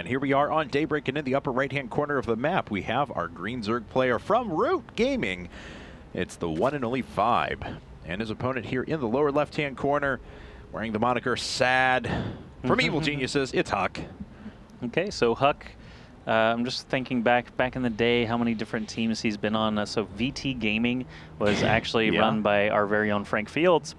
here we are on Daybreak, and in the upper right-hand corner of the map, we have our green Zerg player from Root Gaming. It's the one and only ViBA. And his opponent here in the lower left-hand corner, wearing the moniker Sad from Evil Geniuses, it's HuK. Okay, so HuK, I'm just thinking back in the day how many different teams he's been on. So VT Gaming was actually run by our very own Frank Fields.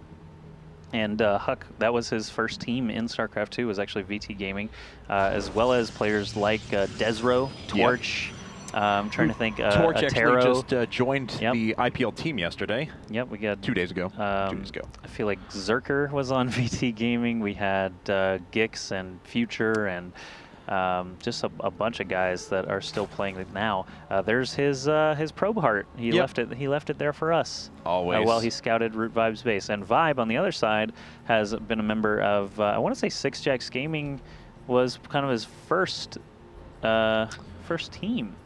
And HuK, that was his first team in StarCraft 2, was actually VT Gaming, as well as players like Desro, Torch. I'm trying to think. Torch Atero. actually just joined the IPL team yesterday. Yep, we got 2 days ago. I feel like Zerker was on VT Gaming. We had Gix and Future and just a bunch of guys that are still playing it now. There's his probe heart. He left it there for us. Always. While he scouted Root Vibe's base. And Vibe on the other side has been a member of I want to say Six Jacks Gaming was kind of his first team.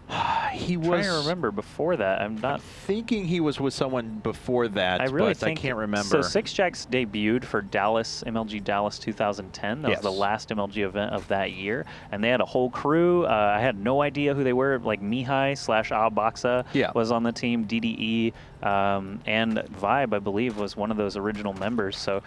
He was. I'm trying to remember before that. I'm thinking he was with someone before that, but I can't remember. So Six Jacks debuted for Dallas, MLG Dallas 2010. That was the last MLG event of that year. And they had a whole crew. I had no idea who they were. Like Mihai/Abaxa was on the team, DDE, and Vibe, I believe, was one of those original members. So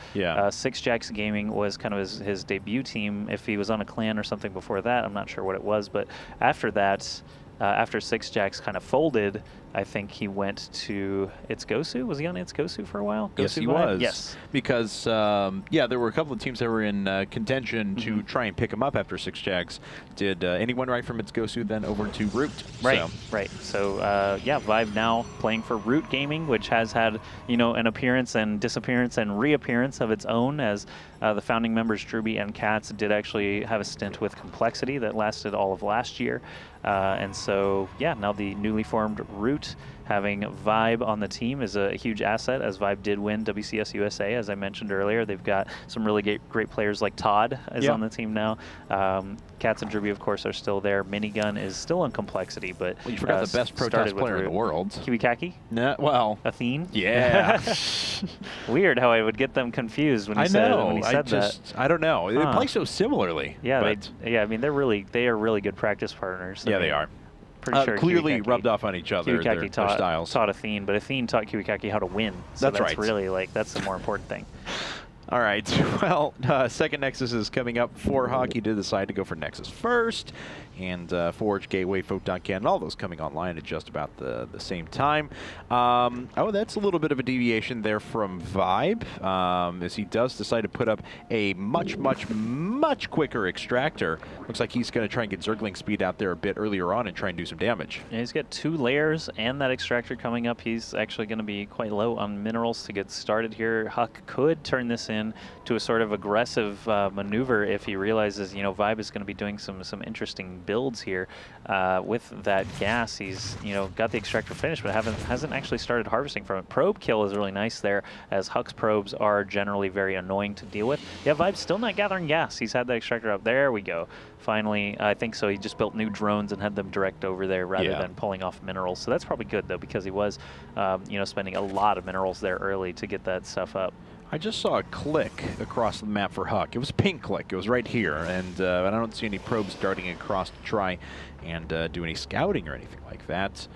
Six Jacks Gaming was kind of his debut team. If he was on a clan or something before that, I'm not sure what it was. But after that, after Six Jacks kind of folded, I think he went to Itzgosu. Was he on Itzgosu for a while? Yes, he was. Yes. Because, there were a couple of teams that were in contention to try and pick him up after Six Jacks. Did anyone right from Itzgosu then over to Root? Right, right. So, Vibe now playing for Root Gaming, which has had, an appearance and disappearance and reappearance of its own, as the founding members, Druby and Katz, did actually have a stint with Complexity that lasted all of last year. And so, now the newly formed Root having Vibe on the team is a huge asset, as Vibe did win WCS USA, as I mentioned earlier. They've got some really great players like Todd is on the team now. Katz and Druby, of course, are still there. Minigun is still on Complexity, but you forgot the best Protest player in the world. Kiwikaki? No, well, Athene? Yeah. Weird how I would get them confused when he said that. I don't know. They play so similarly. Yeah, I mean, they are really good practice partners. Yeah, they are. Pretty sure clearly rubbed off on each other, their styles. Taught Athene, but Athene taught Kiwikaki how to win. So that's right. Really, that's the more important thing. All right, well, second Nexus is coming up for HuK. He did decide to go for Nexus first, and Forge, Gateway, Photon Cannon, all those coming online at just about the same time. That's a little bit of a deviation there from Vibe, as he does decide to put up a much quicker extractor. Looks like he's going to try and get Zergling speed out there a bit earlier on and try and do some damage. Yeah, he's got 2 layers and that extractor coming up. He's actually going to be quite low on minerals to get started here. HuK could turn this in to a sort of aggressive maneuver if he realizes, Vibe is going to be doing some interesting builds here. With that gas, he's, got the extractor finished, but hasn't actually started harvesting from it. Probe kill is really nice there, as HuK's probes are generally very annoying to deal with. Yeah, Vibe's still not gathering gas. He's had the extractor up. There we go. Finally, I think so. He just built new drones and had them direct over there rather than pulling off minerals. So that's probably good, though, because he was, spending a lot of minerals there early to get that stuff up. I just saw a click across the map for HuK. It was a pink click. It was right here, and I don't see any probes darting across to try and do any scouting or anything like that.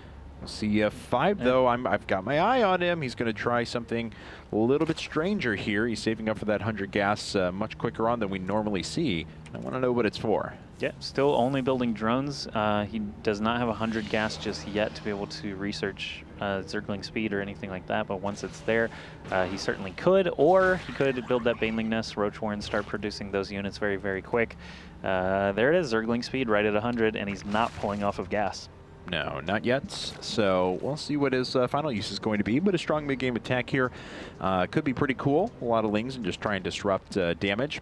We'll see Vibe, though. I've got my eye on him. He's going to try something a little bit stranger here. He's saving up for that 100 gas much quicker on than we normally see. I want to know what it's for. Yeah, still only building drones. He does not have 100 gas just yet to be able to research Zergling speed or anything like that, but once it's there, he certainly could, or he could build that Baneling Nest, Roach Warren, start producing those units very quick. There it is, Zergling speed right at 100, and he's not pulling off of gas. No, not yet. So we'll see what his final use is going to be, but a strong mid-game attack here could be pretty cool. A lot of lings and just try and disrupt damage.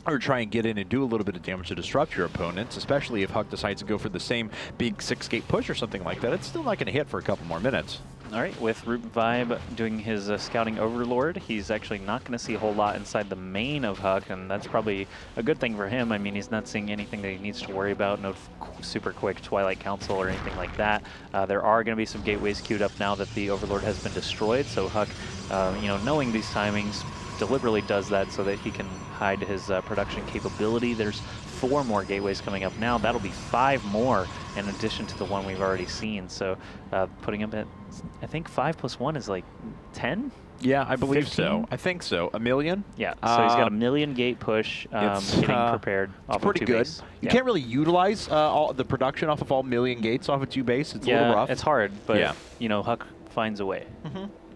Or try and get in and do a little bit of damage to disrupt your opponents, especially if HuK decides to go for the same big 6-gate push or something like that. It's still not going to hit for a couple more minutes. All right, with Root Vibe doing his scouting overlord, he's actually not going to see a whole lot inside the main of HuK, and that's probably a good thing for him. I mean, he's not seeing anything that he needs to worry about, no super quick Twilight Council or anything like that. There are going to be some gateways queued up now that the overlord has been destroyed, so HuK, knowing these timings, deliberately does that so that he can hide his production capability. There's 4 more gateways coming up now. That'll be 5 more in addition to the one we've already seen. So putting him at, I think 5 plus 1 is like 10? Yeah, I believe 15? so. I think so. 1 million? Yeah, so he's got 1 million gate push getting prepared off pretty of 2 good. base. You can't really utilize all the production off of all 1 million gates off of 2 base. It's a little rough. It's hard, but you know, HuK finds a way.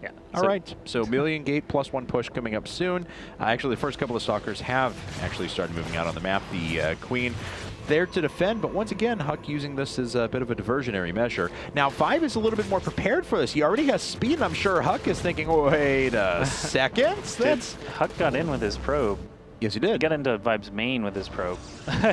Yeah. All right, so 1 million gate plus 1 push coming up soon. Actually, the first couple of stalkers have actually started moving out on the map. The Queen there to defend, but once again, HuK using this as a bit of a diversionary measure. Now, ViBA is a little bit more prepared for this. He already has speed, and I'm sure HuK is thinking, wait a second. That's HuK got in with his probe. Yes, he did. He got into ViBA's main with his probe.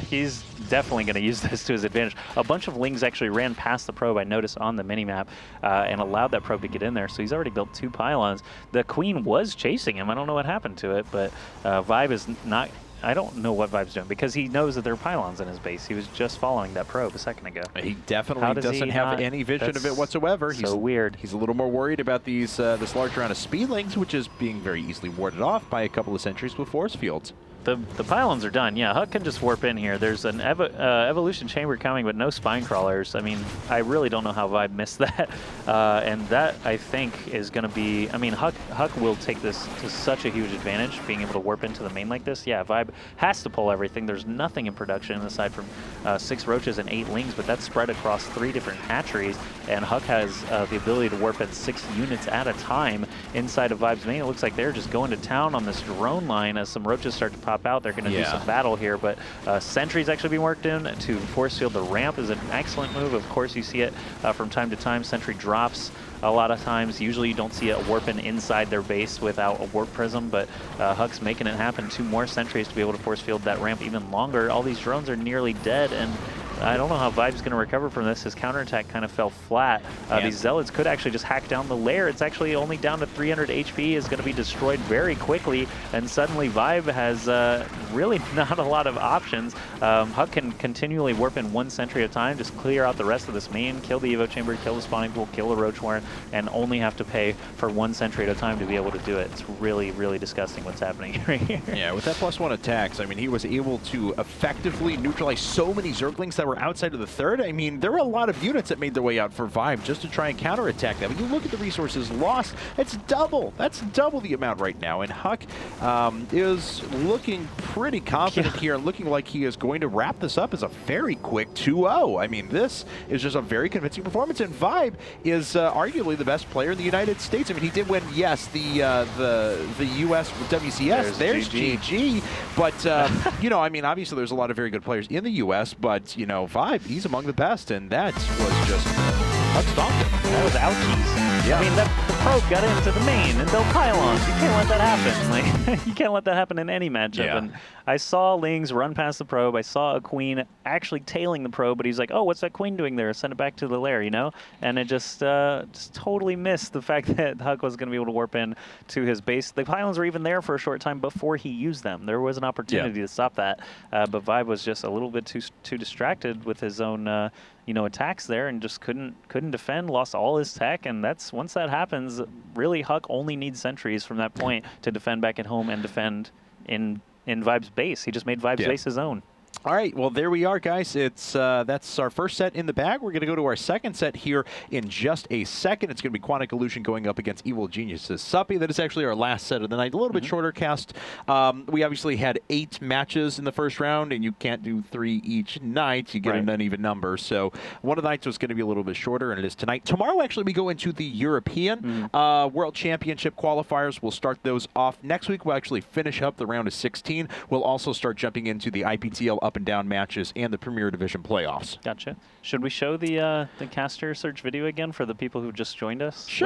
He's definitely going to use this to his advantage. A bunch of Lings actually ran past the probe, I noticed on the minimap, and allowed that probe to get in there. So he's already built 2 pylons. The Queen was chasing him. I don't know what happened to it, but ViBA is not... I don't know what ViBA's doing because he knows that there are pylons in his base. He was just following that probe a second ago. He definitely doesn't have any vision of it whatsoever. So weird. He's a little more worried about these this large round of speedlings, which is being very easily warded off by a couple of sentries with force fields. The pylons are done. Yeah, HuK can just warp in here. There's an evolution chamber coming, but no spine crawlers. I mean, I really don't know how ViBA missed that. And that, I think, is going to be... I mean, HuK will take this to such a huge advantage, being able to warp into the main like this. Yeah, ViBA has to pull everything. There's nothing in production aside from 6 roaches and 8 lings, but that's spread across 3 different hatcheries. And HuK has the ability to warp at 6 units at a time inside of ViBA's main. It looks like they're just going to town on this drone line as some roaches start to pop out. They're going to do some battle here, but sentries actually being worked in to force field the ramp is an excellent move. Of course, you see it from time to time. Sentry drops a lot of times. Usually you don't see it warping inside their base without a warp prism, but HuK's making it happen. 2 more sentries to be able to force field that ramp even longer. All these drones are nearly dead, and I don't know how ViBA's going to recover from this. His counterattack kind of fell flat. These Zealots could actually just hack down the lair. It's actually only down to 300 HP. Is going to be destroyed very quickly, and suddenly ViBA has really not a lot of options. HuK can continually warp in 1 sentry at a time, just clear out the rest of this main, kill the Evo Chamber, kill the spawning pool, kill the Roach Warren, and only have to pay for 1 sentry at a time to be able to do it. It's really, really disgusting what's happening right here. Yeah, with that +1 attacks, I mean, he was able to effectively neutralize so many Zerglings that were outside of the third. I mean, there were a lot of units that made their way out for ViBA just to try and counterattack that. When you look at the resources lost, it's double. That's double the amount right now. And HuK is looking pretty confident here and looking like he is going to wrap this up as a very quick 2-0. I mean, this is just a very convincing performance. And ViBA is arguably the best player in the United States. I mean, he did win, yes, the U.S. WCS. There's GG. But, you know, I mean, obviously there's a lot of very good players in the U.S., but, you know, ViBA, he's among the best, and that was just stomped him. That was ouchies. Yeah. I mean, the probe got into the main and built pylons. You can't let that happen. Like, you can't let that happen in any matchup. Yeah. And I saw Lings run past the probe. I saw a Queen actually tailing the probe, but he's like, "Oh, what's that Queen doing there? Send it back to the lair," you know. And it just totally missed the fact that HuK was going to be able to warp in to his base. The pylons were even there for a short time before he used them. There was an opportunity to stop that, but ViBA was just a little bit too distracted with his own. You know, attacks there and just couldn't defend, lost all his tech, and that's once that happens, really HuK only needs sentries from that point to defend back at home and defend in ViBA's base. He just made ViBA's base his own. All right, well, there we are, guys. It's that's our first set in the bag. We're going to go to our second set here in just a second. It's going to be Quantic Illusion going up against Evil Genius's Suppy. That is actually our last set of the night. A little bit shorter cast. We obviously had 8 matches in the first round, and you can't do 3 each night. You get an uneven number. So one of the nights was going to be a little bit shorter, and it is tonight. Tomorrow, actually, we go into the European World Championship qualifiers. We'll start those off. Next week, we'll actually finish up the round of 16. We'll also start jumping into the IPTL up and down matches and the Premier Division playoffs. Gotcha. Should we show the caster search video again for the people who just joined us? Sure.